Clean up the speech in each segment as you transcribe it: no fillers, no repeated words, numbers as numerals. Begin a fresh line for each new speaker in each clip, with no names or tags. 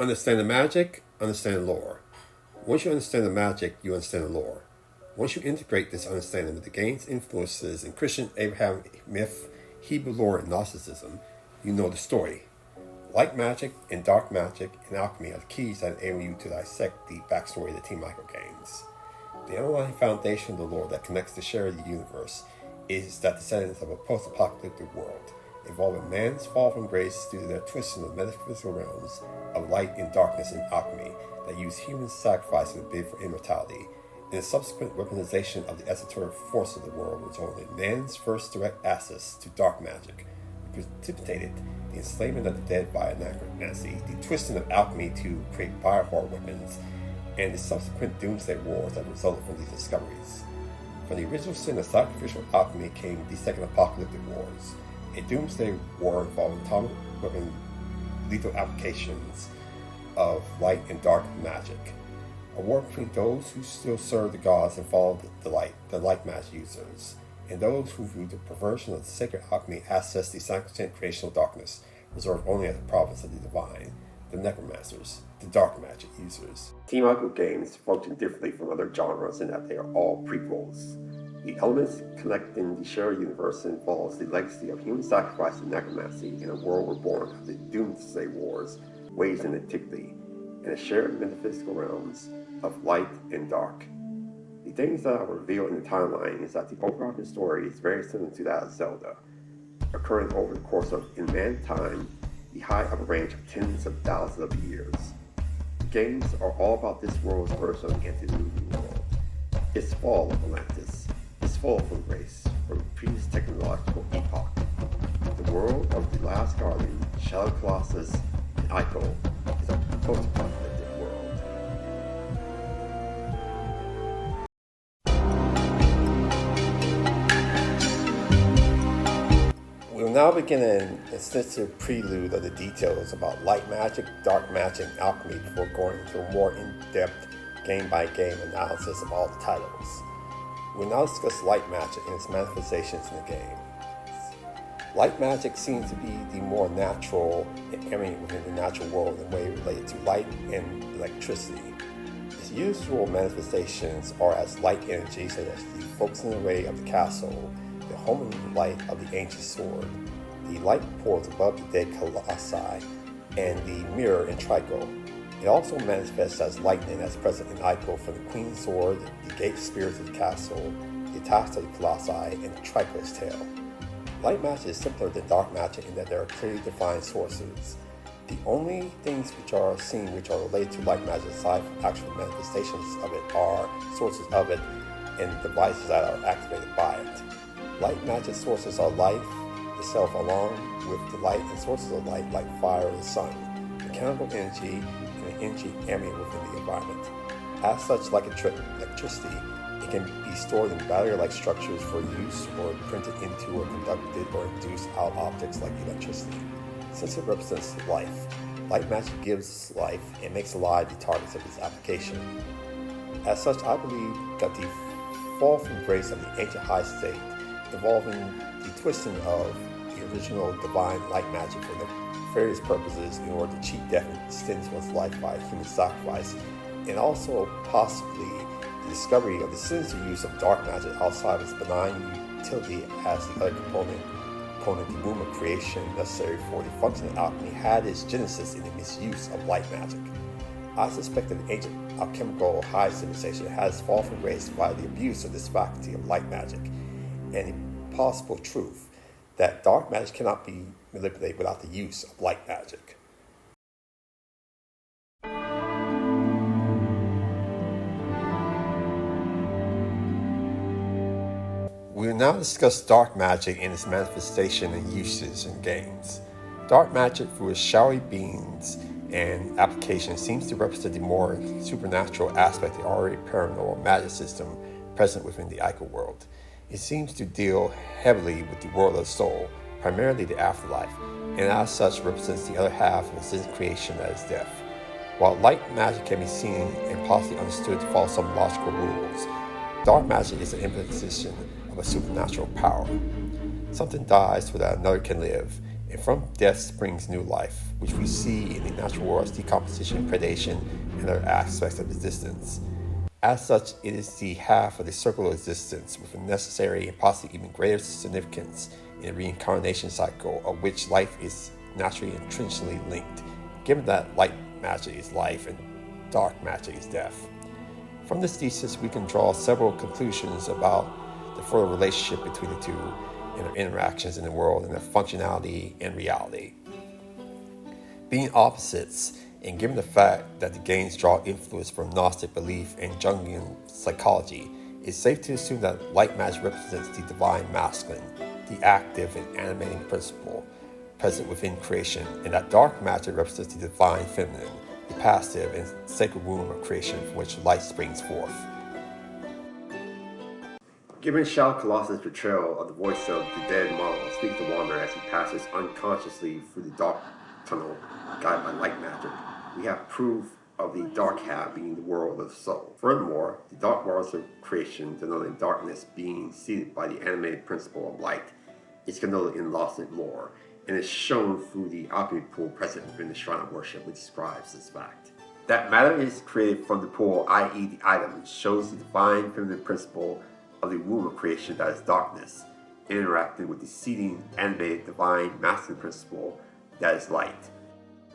Understand the magic, understand the lore. Once you understand the magic, you understand the lore. Once you integrate this understanding with the game's influences in Christian Abrahamic myth, Hebrew lore, and Gnosticism, you know the story. Light magic and dark magic and alchemy are the keys that enable you to dissect the backstory of the Team Ico games. The underlying foundation of the lore that connects the shared universe is that descendants of a post-apocalyptic world, involving man's fall from grace due to their twisting of metaphysical realms of light and darkness and alchemy that use human sacrifice in a bid for immortality, and the subsequent weaponization of the esoteric force of the world resulting in man's first direct access to dark magic, which precipitated the enslavement of the dead via necromancy, the twisting of alchemy to create biohorror weapons, and the subsequent doomsday wars that resulted from these discoveries. From the original sin of sacrificial alchemy came the second apocalyptic wars, a doomsday war involving atomic weapon lethal applications of light and dark magic. A war between those who still serve the gods and follow the light magic users, and those who view the perversion of the sacred alchemy as the sacrosanct creation of darkness, reserved only as the province of the divine, the necromancers, the dark magic users. Team Ico games function differently from other genres in that they are all prequels. The elements connecting the shared universe involves the legacy of human sacrifice and necromancy in a world reborn of the doomsday wars waged in antiquity, and the shared metaphysical realms of light and dark. The things that are revealed in the timeline is that the overarching story is very similar to that of Zelda, occurring over the course of, in man-time, the height of a range of tens of thousands of years. The games are all about this world's version of the antediluvian world, its fall of Atlantis, its fall from grace, from a previous technological epoch. The world of the last guardian, Shoutout, Colossus, and Ico is a post-apocalyptic world. We will now begin an extensive prelude of the details about light magic, dark magic, and alchemy before going into a more in-depth game-by-game analysis of all the titles. We will now discuss light magic and its manifestations in the game. Light magic seems to be the more natural and emanate within the natural world in a way related to light and electricity. Its usual manifestations are as light energy, such as the focusing ray of the castle, the homing light of the ancient sword, the light portals above the dead Colossi, and the mirror in Trico. It also manifests as lightning as present in Ico from the Queen's sword, the gate spirits of the castle, the attacks of the Colossi, and Trico's tail. Light magic is simpler than dark magic in that there are clearly defined sources. The only things which are seen which are related to light magic aside from actual manifestations of it are sources of it and devices that are activated by it. Light magic sources are life itself along with the light and sources of light like fire and the sun, mechanical energy, and the energy emanating within the environment. As such, like electricity, it can be stored in battery-like structures for use or printed into or conducted or induced out objects like electricity. Since it represents life, light magic gives life and makes alive the targets of its application. As such, I believe that the fall from grace of the ancient high state involving the twisting of the original divine light magic for nefarious purposes in order to cheat death and extend one's life by human sacrifice, and also possibly the discovery of the sinister use of dark magic outside of its benign utility as the other component the womb of creation necessary for the function of alchemy had its genesis in the misuse of light magic. I suspect that the ancient alchemical high civilization has fallen from grace by the abuse of this faculty of light magic, and the possible truth that dark magic cannot be manipulated without the use of light magic. We will now discuss dark magic and its manifestation and uses in games. Dark magic, through its showery beams and application, seems to represent the more supernatural aspect of the already paranormal magic system present within the Ico world. It seems to deal heavily with the world of the soul, primarily the afterlife, and as such represents the other half of the existing creation that is death. While light magic can be seen and possibly understood to follow some logical rules, dark magic is an imposition of a supernatural power. Something dies so that another can live, and from death springs new life, which we see in the natural world's decomposition, predation, and other aspects of existence. As such, it is the half of the circle of existence with a necessary and possibly even greater significance in the reincarnation cycle, of which life is naturally intrinsically linked, given that light magic is life and dark magic is death. From this thesis, we can draw several conclusions about the further relationship between the two and their interactions in the world and their functionality and reality. Being opposites, and given the fact that the games draw influence from Gnostic belief and Jungian psychology, it's safe to assume that light magic represents the divine masculine, the active and animating principle present within creation, and that dark magic represents the divine feminine, the passive and sacred womb of creation from which light springs forth. Given Shoutout Colossus' portrayal of the voice of the dead model speak to Wander as he passes unconsciously through the dark tunnel guided by light magic, we have proof of the dark half being the world of the soul. Furthermore, the dark worlds of creation, denoting darkness being seeded by the animated principle of light, is connoted in Gnostic lore, and is shown through the alchemy pool present within the shrine of worship, which describes this fact. That matter is created from the pool, i.e. the item, shows the divine feminine principle of the womb of creation, that is darkness, interacting with the seeding animated divine masculine principle, that is light,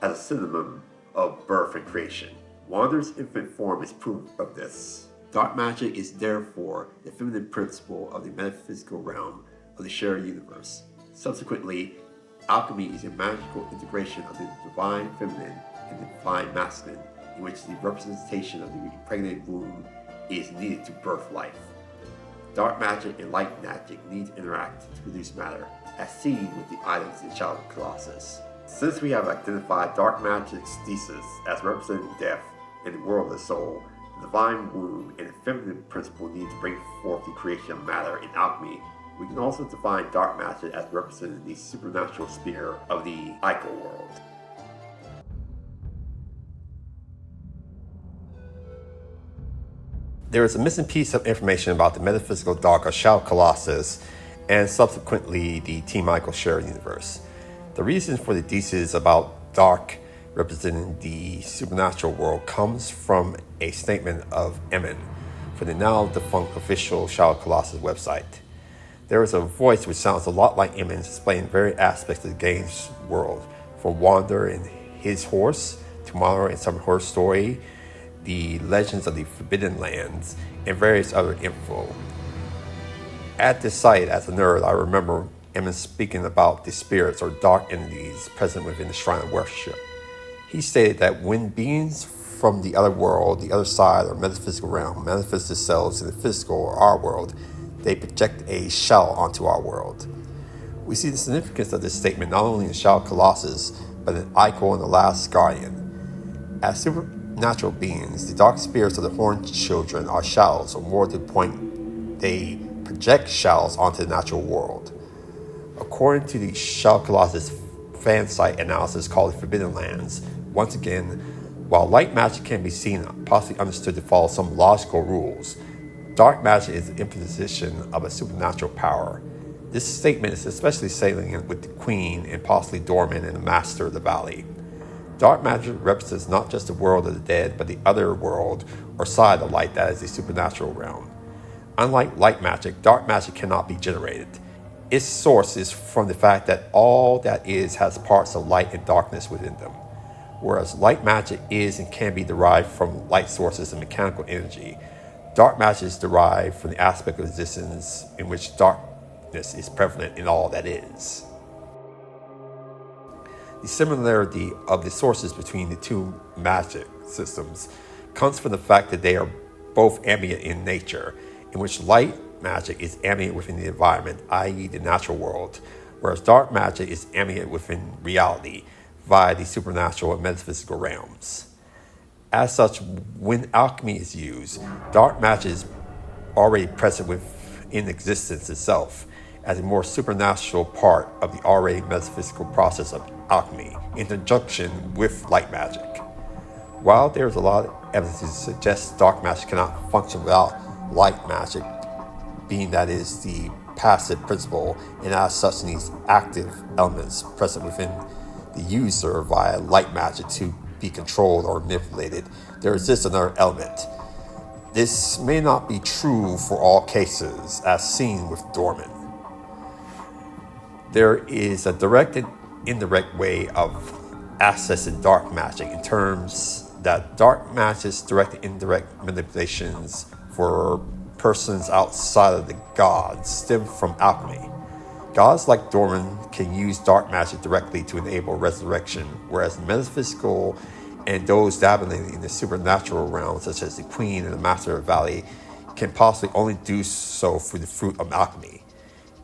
as a synonym of birth and creation. Wander's infant form is proof of this. Dark magic is therefore the feminine principle of the metaphysical realm of the shared universe. Subsequently, alchemy is a magical integration of the divine feminine and the divine masculine, in which the representation of the impregnated womb is needed to birth life. Dark magic and light magic need to interact to produce matter, as seen with the items in Shoutout Colossus. Since we have identified dark magic's thesis as representing death and the world of the soul, the divine womb and the feminine principle need to bring forth the creation of matter in alchemy, we can also define dark magic as representing the supernatural sphere of the Ico world. There is a missing piece of information about the metaphysical dark of Shoutout Colossus and subsequently the Team Ico shared universe. The reason for the thesis about dark representing the supernatural world comes from a statement of Emin from the now defunct official Shoutout Colossus website. There is a voice which sounds a lot like Emin explaining various aspects of the game's world, from Wander and his horse, Tomorrow and Summer Horse Story, the legends of the Forbidden Lands, and various other info. At this site, as a nerd, I remember Emin speaking about the spirits or dark entities present within the shrine of worship. He stated that when beings from the other world, the other side or metaphysical realm, manifest themselves in the physical or our world, they project a shell onto our world. We see the significance of this statement not only in Shoutout Colossus, but in Ico and the Last Guardian. As supernatural beings, the dark spirits of the Horned Children are shells, or more to the point, they project shells onto the natural world. According to the Shoutout Colossus fan site analysis called the Forbidden Lands, once again, while light magic can be seen possibly understood to follow some logical rules, dark magic is the imposition of a supernatural power. This statement is especially salient with the Queen and possibly Dorman and the Master of the Valley. Dark magic represents not just the world of the dead, but the other world or side of light that is the supernatural realm. Unlike light magic, dark magic cannot be generated. Its source is from the fact that all that is has parts of light and darkness within them. Whereas light magic is and can be derived from light sources and mechanical energy, dark magic is derived from the aspect of existence in which darkness is prevalent in all that is. The similarity of the sources between the two magic systems comes from the fact that they are both ambient in nature, in which light magic is ambient within the environment, i.e. the natural world, whereas dark magic is ambient within reality via the supernatural and metaphysical realms. As such, when alchemy is used, dark magic is already present within existence itself as a more supernatural part of the already metaphysical process of alchemy in conjunction with light magic. While there is a lot of evidence to suggest dark magic cannot function without light magic, being that it is the passive principle, and as such needs active elements present within the user via light magic to be controlled or manipulated. There exists another element. This may not be true for all cases, as seen with Dorman. There is a direct and indirect way of accessing dark magic in terms that dark magic's direct and indirect manipulations for persons outside of the gods stem from alchemy. Gods like Dorman can use dark magic directly to enable resurrection, whereas metaphysical and those dabbling in the supernatural realm, such as the Queen and the Master of the Valley, can possibly only do so through the fruit of alchemy.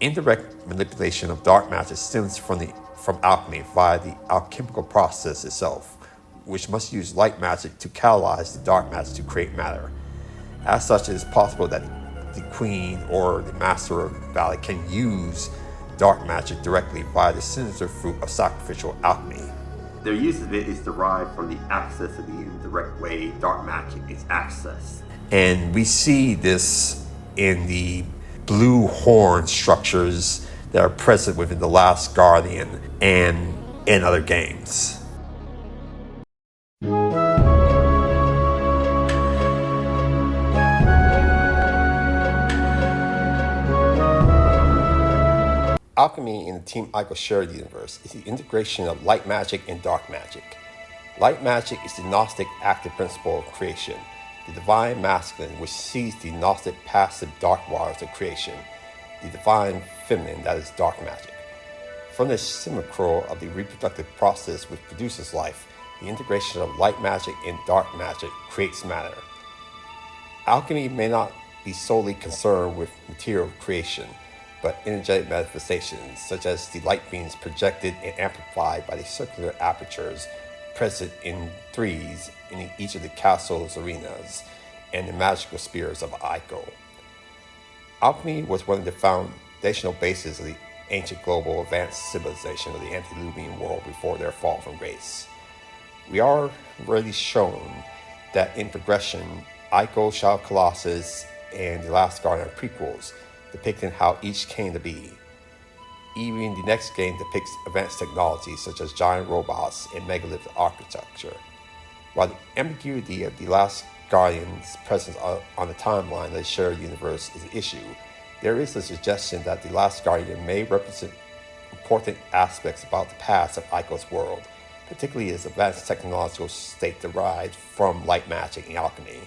Indirect manipulation of dark magic stems from alchemy via the alchemical process itself, which must use light magic to catalyze the dark magic to create matter. As such, it is possible that the Queen or the Master of the Valley can use dark magic directly via the sinister fruit of sacrificial alchemy. Their use of it is derived from the access of the indirect way dark magic is accessed. And we see this in the blue horn structures that are present within The Last Guardian and in other games. Alchemy in the Team Ico shared universe is the integration of light magic and dark magic. Light magic is the Gnostic active principle of creation, the divine masculine which sees the Gnostic passive dark waters of creation, the divine feminine that is dark magic. From the simulacrum of the reproductive process which produces life, the integration of light magic and dark magic creates matter. Alchemy may not be solely concerned with material creation, but energetic manifestations, such as the light beams projected and amplified by the circular apertures present in threes in each of the castle's arenas and the magical spheres of Ico. Alchemy was one of the foundational bases of the ancient global advanced civilization of the antediluvian world before their fall from grace. We are already shown that in progression, Ico, Shoutout, Colossus, and The Last Guardian are prequels, depicting how each came to be. Even the next game depicts advanced technologies such as giant robots and megalithic architecture. While the ambiguity of The Last Guardian's presence on the timeline of the shared universe is an issue, there is a suggestion that The Last Guardian may represent important aspects about the past of Ico's world, particularly its advanced technological state derived from light magic and alchemy,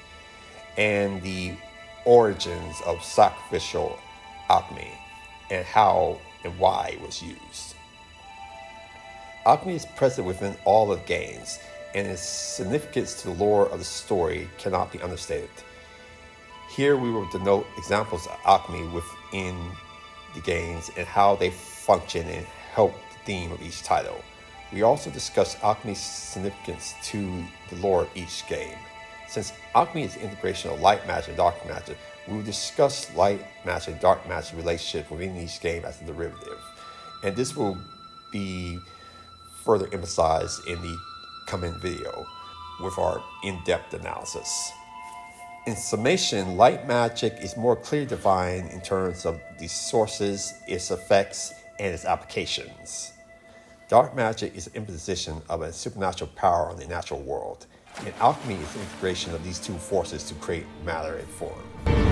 and the origins of sacrificial alchemy and how and why it was used. Alchemy is present within all of games, and its significance to the lore of the story cannot be understated. Here we will denote examples of alchemy within the games and how they function and help the theme of each title. We also discuss alchemy's significance to the lore of each game. Since alchemy is the integration of light magic and dark magic, we will discuss light magic and dark magic relationship within each game as a derivative. And this will be further emphasized in the coming video with our in-depth analysis. In summation, light magic is more clearly defined in terms of the sources, its effects, and its applications. Dark magic is an imposition of a supernatural power on the natural world, and alchemy is the integration of these two forces to create matter and form.